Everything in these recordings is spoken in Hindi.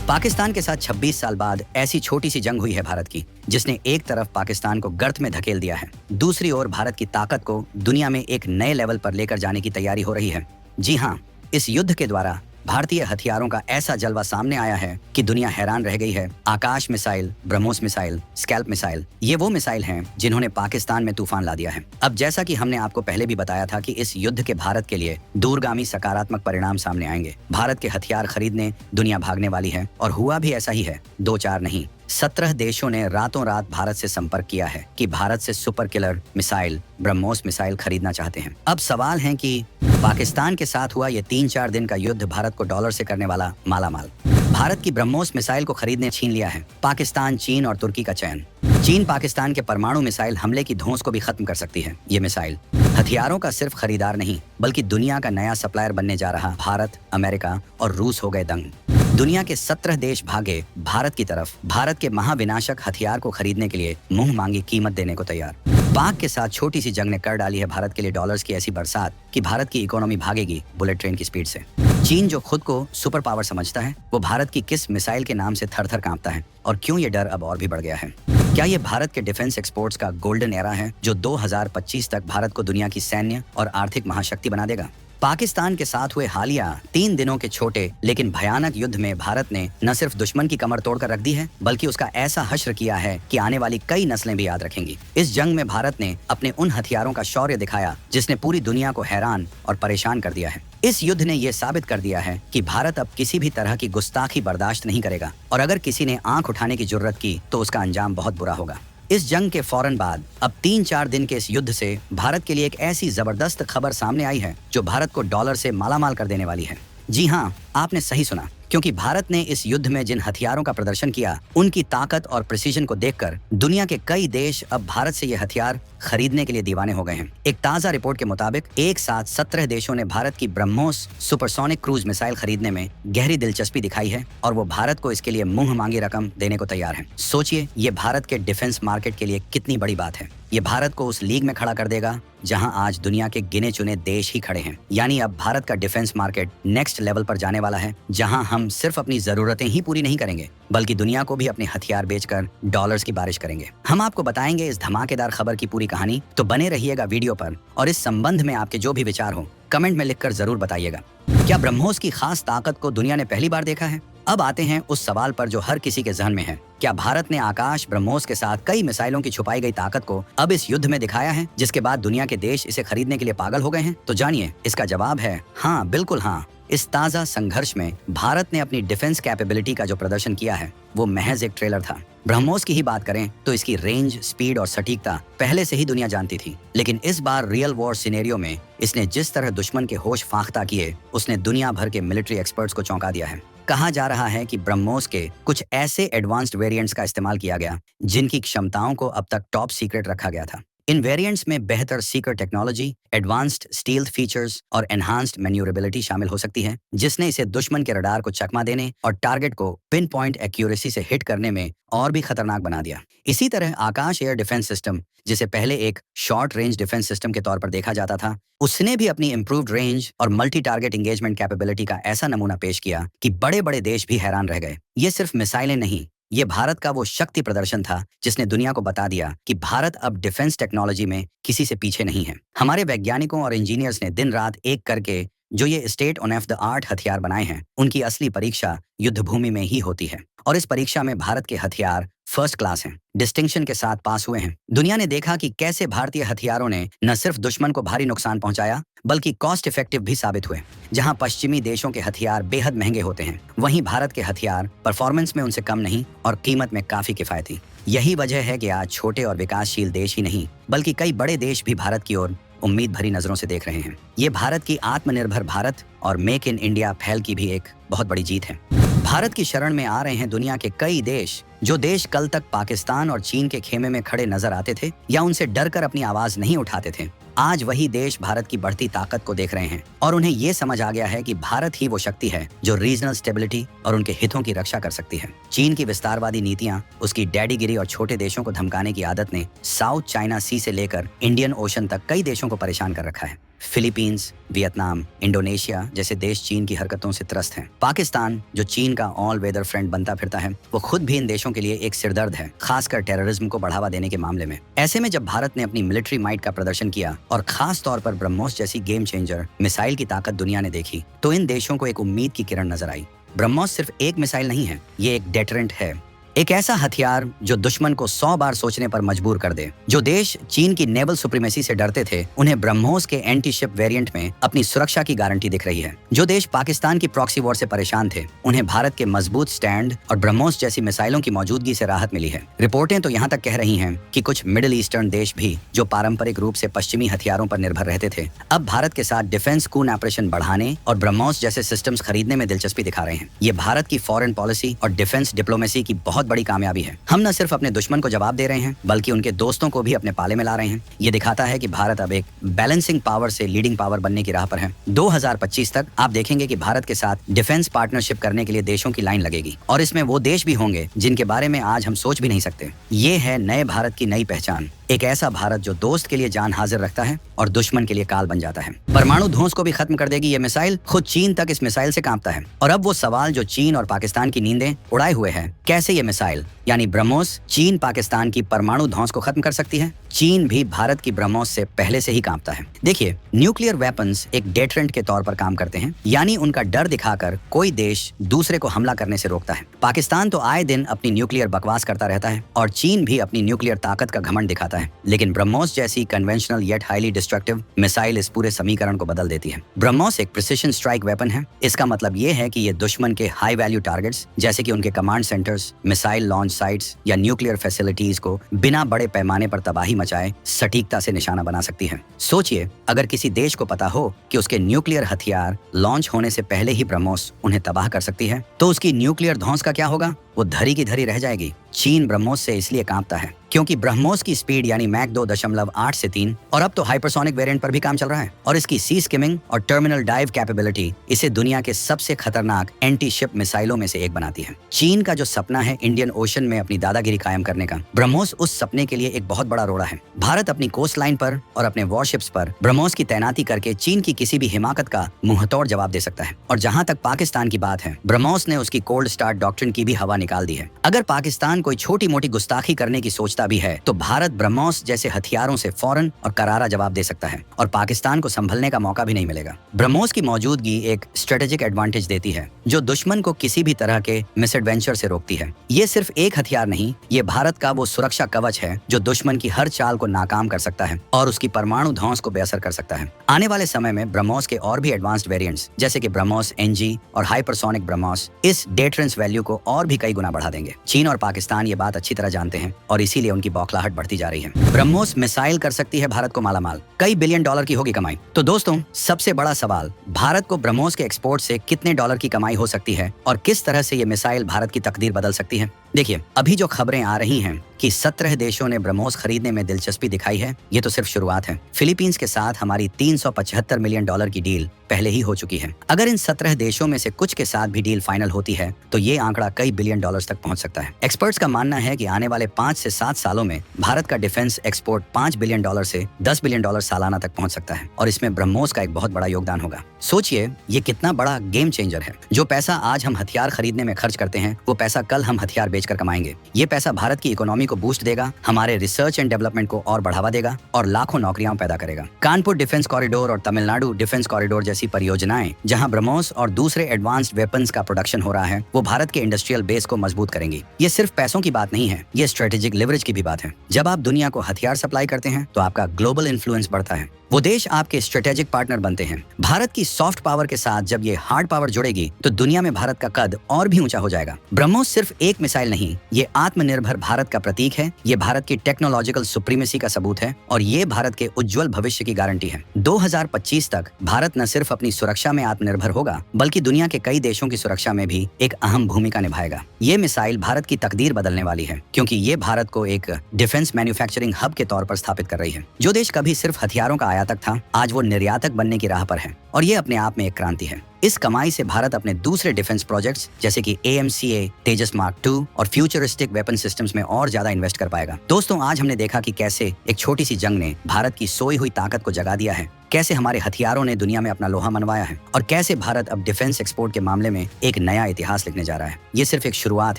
पाकिस्तान के साथ 26 साल बाद ऐसी छोटी सी जंग हुई है भारत की, जिसने एक तरफ पाकिस्तान को गर्त में धकेल दिया है, दूसरी ओर भारत की ताकत को दुनिया में एक नए लेवल पर लेकर जाने की तैयारी हो रही है। जी हाँ, इस युद्ध के द्वारा भारतीय हथियारों का ऐसा जलवा सामने आया है कि दुनिया हैरान रह गई है। Akash missile, BrahMos missile, Scalp missile, ये वो मिसाइल हैं जिन्होंने पाकिस्तान में तूफान ला दिया है। अब जैसा कि हमने आपको पहले भी बताया था कि इस युद्ध के भारत के लिए दूरगामी सकारात्मक परिणाम सामने आएंगे। भारत के हथियार खरीदने दुनिया भागने वाली है और हुआ भी ऐसा ही है। 2-4 नहीं, 17 देशों ने रातों रात भारत से संपर्क किया है कि भारत से super killer missile, BrahMos missile खरीदना चाहते हैं। अब सवाल है कि पाकिस्तान के साथ हुआ ये 3-4 दिन का युद्ध भारत को डॉलर से करने वाला मालामाल। भारत की ब्रह्मोस मिसाइल को खरीदने छीन लिया है पाकिस्तान, चीन और तुर्की का चयन। चीन पाकिस्तान के परमाणु मिसाइल हमले की धौंस को भी खत्म कर सकती है। ये मिसाइल हथियारों का सिर्फ खरीदार नहीं, बल्कि दुनिया का नया सप्लायर बनने जा रहा। भारत, अमेरिका और रूस हो गए दंग। दुनिया के 17 देश भागे भारत की तरफ, भारत के महाविनाशक हथियार को खरीदने के लिए मुंह मांगी कीमत देने को तैयार। पाक के साथ छोटी सी जंग ने कर डाली है भारत के लिए डॉलर्स की ऐसी बरसात कि भारत की इकोनॉमी भागेगी बुलेट ट्रेन की स्पीड से। चीन जो खुद को सुपर पावर समझता है, वो भारत की किस मिसाइल के नाम से थर थर कांपता है, और क्यों ये डर अब और भी बढ़ गया है। क्या ये भारत के डिफेंस एक्सपोर्ट्स का गोल्डन एरा है जो 2025 तक भारत को दुनिया की सैन्य और आर्थिक महाशक्ति बना देगा। पाकिस्तान के साथ हुए हालिया 3 दिनों के छोटे लेकिन भयानक युद्ध में भारत ने न सिर्फ दुश्मन की कमर तोड़कर रख दी है, बल्कि उसका ऐसा हश्र किया है कि आने वाली कई नस्लें भी याद रखेंगी। इस जंग में भारत ने अपने उन हथियारों का शौर्य दिखाया जिसने पूरी दुनिया को हैरान और परेशान कर दिया है। इस युद्ध ने यह साबित कर दिया है कि भारत अब किसी भी तरह की गुस्ताखी बर्दाश्त नहीं करेगा, और अगर किसी ने आंख उठाने की जुर्रत की तो उसका अंजाम बहुत बुरा होगा। इस जंग के फौरन बाद अब 3-4 दिन के इस युद्ध से भारत के लिए एक ऐसी जबरदस्त खबर सामने आई है जो भारत को डॉलर से मालामाल कर देने वाली है। जी हाँ, आपने सही सुना, क्योंकि भारत ने इस युद्ध में जिन हथियारों का प्रदर्शन किया, उनकी ताकत और प्रिसीजन को देखकर दुनिया के कई देश अब भारत से ये हथियार खरीदने के लिए दीवाने हो गए हैं। एक ताजा रिपोर्ट के मुताबिक एक साथ 17 देशों ने भारत की ब्रह्मोस सुपरसोनिक क्रूज मिसाइल खरीदने में गहरी दिलचस्पी दिखाई है, और वो भारत को इसके लिए मुंह मांगी रकम देने को तैयार है। सोचिए, ये भारत के डिफेंस मार्केट के लिए कितनी बड़ी बात है। ये भारत को उस लीग में खड़ा कर देगा जहां आज दुनिया के गिने चुने देश ही खड़े हैं। यानी अब भारत का डिफेंस मार्केट नेक्स्ट लेवल पर जाने वाला है, जहां हम सिर्फ अपनी जरूरतें ही पूरी नहीं करेंगे, बल्कि दुनिया को भी अपने हथियार बेचकर डॉलर्स की बारिश करेंगे। हम आपको बताएंगे इस धमाकेदार खबर की पूरी कहानी, तो बने रहिएगा वीडियो पर, और इस संबंध में आपके जो भी विचार हो कमेंट में लिखकर जरूर बताइएगा। क्या ब्रह्मोस की खास ताकत को दुनिया ने पहली बार देखा है? अब आते हैं उस सवाल पर जो हर किसी के जहन में है। क्या भारत ने आकाश ब्रह्मोस के साथ कई मिसाइलों की छुपाई गई ताकत को अब इस युद्ध में दिखाया है, जिसके बाद दुनिया के देश इसे खरीदने के लिए पागल हो गए हैं? तो जानिए, इसका जवाब है हाँ, बिल्कुल हाँ। इस ताजा संघर्ष में भारत ने अपनी डिफेंस कैपेबिलिटी का जो प्रदर्शन किया है, वो महज एक ट्रेलर था। ब्रह्मोस की ही बात करें तो इसकी रेंज, स्पीड और सटीकता पहले से ही दुनिया जानती थी, लेकिन इस बार रियल वॉर सिनेरियो में इसने जिस तरह दुश्मन के होश फाख्ता किए, उसने दुनिया भर के मिलिट्री एक्सपर्ट्स को चौंका दिया है। कहा जा रहा है कि ब्रह्मोस के कुछ ऐसे एडवांस्ड वेरिएंट्स का इस्तेमाल किया गया जिनकी क्षमताओं को अब तक टॉप सीक्रेट रखा गया था। इन वेरिएंट्स में बेहतर secret technology, advanced stealth features और एनहांस्ड मैन्यूरेबिलिटी शामिल हो सकती है, जिसने इसे दुश्मन के रडार को चकमा देने और टारगेट को पिन पॉइंट एक्यूरेसी से हिट करने में और भी खतरनाक बना दिया। इसी तरह आकाश एयर डिफेंस सिस्टम, जिसे पहले एक शॉर्ट रेंज डिफेंस सिस्टम के तौर पर देखा जाता था, उसने भी अपनी इंप्रूव्ड रेंज और मल्टी टारगेट एंगेजमेंट कैपेबिलिटी का ऐसा नमूना पेश किया कि बड़े बड़े देश भी हैरान रह गए। ये सिर्फ मिसाइलें नहीं, ये भारत का वो शक्ति प्रदर्शन था जिसने दुनिया को बता दिया कि भारत अब डिफेंस टेक्नोलॉजी में किसी से पीछे नहीं है। हमारे वैज्ञानिकों और इंजीनियर्स ने दिन रात एक करके जो ये स्टेट ऑफ द आर्ट हथियार बनाए हैं, उनकी असली परीक्षा युद्ध भूमि में ही होती है, और इस परीक्षा में भारत के हथियार फर्स्ट क्लास हैं, डिस्टिंक्शन के साथ पास हुए हैं। दुनिया ने देखा कि कैसे भारतीय हथियारों ने न सिर्फ दुश्मन को भारी नुकसान पहुंचाया, बल्कि कॉस्ट इफेक्टिव भी साबित हुए। जहां पश्चिमी देशों के हथियार बेहद महंगे होते हैं, वहीं भारत के हथियार परफॉर्मेंस में उनसे कम नहीं और कीमत में काफी किफायती। यही वजह है कि आज छोटे और विकासशील देश ही नहीं, बल्कि कई बड़े देश भी भारत की ओर उम्मीद भरी नजरों से देख रहे हैं। ये भारत की आत्मनिर्भर भारत और मेक इन इंडिया पहल की भी एक बहुत बड़ी जीत है। भारत की शरण में आ रहे हैं दुनिया के कई देश, जो देश कल तक पाकिस्तान और चीन के खेमे में खड़े नजर आते थे या उनसे डरकर अपनी आवाज नहीं उठाते थे। आज वही देश भारत की बढ़ती ताकत को देख रहे हैं, और उन्हें ये समझ आ गया है कि भारत ही वो शक्ति है जो रीजनल स्टेबिलिटी और उनके हितों की रक्षा कर सकती है। चीन की विस्तारवादी नीतियां, उसकी डैडीगिरी और छोटे देशों को धमकाने की आदत ने साउथ चाइना सी से लेकर इंडियन ओशन तक कई देशों को परेशान कर रखा है। फिलीपींस, वियतनाम, इंडोनेशिया जैसे देश चीन की हरकतों से त्रस्त हैं। पाकिस्तान, जो चीन का ऑल वेदर फ्रेंड बनता फिरता है, वो खुद भी इन देशों के लिए एक सिरदर्द है, खासकर टेररिज्म को बढ़ावा देने के मामले में। ऐसे में जब भारत ने अपनी मिलिट्री माइट का प्रदर्शन किया और खास तौर पर ब्रह्मोस जैसी गेम चेंजर मिसाइल की ताकत दुनिया ने देखी, तो इन देशों को एक उम्मीद की किरण नजर आई। ब्रह्मोस सिर्फ एक मिसाइल नहीं है, ये एक डेटरेंट है, एक ऐसा हथियार जो दुश्मन को 100 बार सोचने पर मजबूर कर दे। जो देश चीन की नेवल सुप्रीमेसी से डरते थे, उन्हें ब्रह्मोस के एंटी शिप वेरिएंट में अपनी सुरक्षा की गारंटी दिख रही है। जो देश पाकिस्तान की प्रॉक्सी वॉर से परेशान थे, उन्हें भारत के मजबूत स्टैंड और ब्रह्मोस जैसी मिसाइलों की मौजूदगी से राहत मिली है। रिपोर्टें तो यहाँ तक कह रही हैं कि कुछ मिडिल ईस्टर्न देश भी, जो पारंपरिक रूप से पश्चिमी हथियारों पर निर्भर रहते थे, अब भारत के साथ डिफेंस कूनऑपरेशन बढ़ाने और ब्रह्मोस जैसे सिस्टम्स खरीदने में दिलचस्पी दिखा रहे हैं। ये भारत की फॉरेन पॉलिसी और डिफेंस डिप्लोमेसी की बहुत बड़ी कामयाबी है। हम न सिर्फ अपने दुश्मन को जवाब दे रहे हैं, बल्कि उनके दोस्तों को भी अपने पाले में ला रहे हैं। ये दिखाता है कि भारत अब एक बैलेंसिंग पावर से लीडिंग पावर बनने की राह पर है। 2025 तक आप देखेंगे कि भारत के साथ डिफेंस पार्टनरशिप करने के लिए देशों की लाइन लगेगी, और इसमें वो देश भी होंगे जिनके बारे में आज हम सोच भी नहीं सकते। ये है नए भारत की नई पहचान, एक ऐसा भारत जो दोस्त के लिए जान हाजिर रखता है और दुश्मन के लिए काल बन जाता है। परमाणु ध्वंस को भी खत्म कर देगी ये मिसाइल। खुद चीन तक इस मिसाइल से कांपता है। और अब वो सवाल जो चीन और पाकिस्तान की नींदें उड़ाए हुए है, कैसे ये मिसाइल यानी ब्रह्मोस चीन पाकिस्तान की परमाणु ध्वंस को खत्म कर सकती है? चीन भी भारत की ब्रह्मोस से पहले से ही कांपता है। देखिए, न्यूक्लियर वेपन्स एक डेटरेंट के तौर पर काम करते हैं, यानी उनका डर दिखाकर कोई देश दूसरे को हमला करने से रोकता है। पाकिस्तान तो आए दिन अपनी न्यूक्लियर बकवास करता रहता है और चीन भी अपनी न्यूक्लियर ताकत का घमंड दिखाता है, लेकिन ब्रह्मोस जैसी conventional yet highly destructive missile इस पूरे समीकरण को बदल देती है। ब्रह्मोस एक प्रिसिशन स्ट्राइक वेपन है। इसका मतलब ये है कि ये दुश्मन के हाई वैल्यू टारगेट्स, जैसे कि उनके command centres, missile launch sites या न्यूक्लियर फैसिलिटीज को बिना बड़े पैमाने पर तबाही मचाए सटीकता से निशाना बना सकती है। सोचिए, अगर किसी देश को पता हो कि उसके न्यूक्लियर हथियार लॉन्च होने से पहले ही ब्रह्मोस उन्हें तबाह कर सकती है, तो उसकी न्यूक्लियर ध्वंस का क्या होगा? वो धरी की धरी रह जाएगी। चीन ब्रह्मोस से इसलिए कांपता है क्योंकि ब्रह्मोस की स्पीड यानी मैक 2.8 से 3 और अब तो हाइपरसोनिक वेरिएंट पर भी काम चल रहा है, और इसकी सी स्किमिंग और टर्मिनल डाइव कैपेबिलिटी इसे दुनिया के सबसे खतरनाक एंटी शिप मिसाइलों में से एक बनाती है। चीन का जो सपना है इंडियन ओशन में अपनी दादागिरी कायम करने का, ब्रह्मोस उस सपने के लिए एक बहुत बड़ा रोड़ा है। भारत अपनी कोस्ट लाइन पर और अपने वॉरशिप्स पर ब्रह्मोस की तैनाती करके चीन की किसी भी हिमाकत का मुंहतोड़ जवाब दे सकता है। और जहां तक पाकिस्तान की बात है, ब्रह्मोस ने उसकी कोल्ड स्टार्ट डॉक्ट्रिन की भी हवा निकाल दी है। अगर पाकिस्तान कोई छोटी मोटी गुस्ताखी करने की सोचता भी है, तो भारत ब्रह्मोस जैसे हथियारों से फौरन और करारा जवाब दे सकता है और पाकिस्तान को संभलने का मौका भी नहीं मिलेगा। ब्रह्मोस की मौजूदगी एक स्ट्रेटेजिक एडवांटेज देती है, जो दुश्मन को किसी भी तरह के मिसएडवेंचर से रोकती है। ये सिर्फ एक हथियार नहीं, ये भारत का वो सुरक्षा कवच है जो दुश्मन की हर चाल को नाकाम कर सकता है और उसकी परमाणु ध्वंस को बेअसर कर सकता है। आने वाले समय में ब्रह्मोस के और भी एडवांस्ड वेरिएंट्स, जैसे कि ब्रह्मोस एनजी और हाइपरसोनिक ब्रह्मोस, इस डेटरेंस वैल्यू को और भी कई गुना बढ़ा देंगे। चीन और पाकिस्तान ये बात अच्छी तरह जानते हैं और इसीलिए उनकी बौखलाहट बढ़ती जा रही है। ब्रह्मोस मिसाइल कर सकती है भारत को मालामाल, कई बिलियन डॉलर की होगी कमाई। तो दोस्तों, सबसे बड़ा सवाल, भारत को ब्रह्मोस के एक्सपोर्ट से कितने डॉलर की कमाई हो सकती है और किस तरह से ये मिसाइल भारत की तकदीर बदल सकती है? देखिए, अभी जो खबरें आ रही हैं कि 17 देशों ने ब्रह्मोस खरीदने में दिलचस्पी दिखाई है, ये तो सिर्फ शुरुआत है। फिलीपींस के साथ हमारी 375 मिलियन डॉलर की डील पहले ही हो चुकी है। अगर इन 17 देशों में से कुछ के साथ भी डील फाइनल होती है, तो ये आंकड़ा कई बिलियन डॉलर्स तक पहुंच सकता है। एक्सपर्ट्स का मानना है कि आने वाले 5 से 7 सालों में भारत का डिफेंस एक्सपोर्ट 5 बिलियन डॉलर से 10 बिलियन डॉलर सालाना तक पहुंच सकता है और इसमें ब्रह्मोस का एक बहुत बड़ा योगदान होगा। सोचिए, ये कितना बड़ा गेम चेंजर है। जो पैसा आज हम हथियार खरीदने में खर्च करते हैं, वो पैसा कल हम हथियार बेचकर कमाएंगे। ये पैसा भारत की इकोनॉमी को बूस्ट देगा, हमारे रिसर्च एंड डेवलपमेंट को और बढ़ावा देगा और लाखों नौकरियां पैदा करेगा। कानपुर डिफेंस कॉरिडोर और तमिलनाडु डिफेंस कॉरिडोर जैसी परियोजनाएं, जहां ब्रह्मोस और दूसरे एडवांस्ड वेपन्स का प्रोडक्शन हो रहा है, वो भारत के इंडस्ट्रियल बेस को मजबूत करेंगी। ये सिर्फ पैसों की बात नहीं है, ये स्ट्रेटेजिक लिवरेज की भी बात है। जब आप दुनिया को हथियार सप्लाई करते हैं, तो आपका ग्लोबल इन्फ्लुएंस बढ़ता है। वो देश आपके स्ट्रेटेजिक पार्टनर बनते हैं। भारत की सॉफ्ट पावर के साथ जब ये हार्ड पावर जुड़ेगी, तो दुनिया में भारत का कद और भी ऊंचा हो जाएगा। ब्रह्मोस सिर्फ एक मिसाइल नहीं, ये आत्मनिर्भर भारत का प्रतीक है, ये भारत की टेक्नोलॉजिकल सुप्रीमेसी का सबूत है और ये भारत के उज्जवल भविष्य की गारंटी है। 2025 तक भारत न सिर्फ अपनी सुरक्षा में आत्मनिर्भर होगा, बल्कि दुनिया के कई देशों की सुरक्षा में भी एक अहम भूमिका निभाएगा। ये मिसाइल भारत की तकदीर बदलने वाली है, क्योंकि ये भारत को एक डिफेंस मैन्युफैक्चरिंग हब के तौर पर स्थापित कर रही है। जो देश कभी सिर्फ हथियारों का आयातक था, आज वो निर्यातक बनने की राह पर है और ये अपने आप में एक क्रांति है। इस कमाई से भारत अपने दूसरे डिफेंस प्रोजेक्ट्स जैसे कि AMCA, तेजस मार्क 2 और फ्यूचरिस्टिक वेपन सिस्टम्स में और ज्यादा इन्वेस्ट कर पाएगा। दोस्तों, आज हमने देखा कि कैसे एक छोटी सी जंग ने भारत की सोई हुई ताकत को जगा दिया है, कैसे हमारे हथियारों ने दुनिया में अपना लोहा मनवाया है और कैसे भारत अब डिफेंस एक्सपोर्ट के मामले में एक नया इतिहास लिखने जा रहा है। ये सिर्फ एक शुरुआत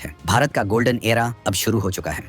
है। भारत का गोल्डन एरा अब शुरू हो चुका है।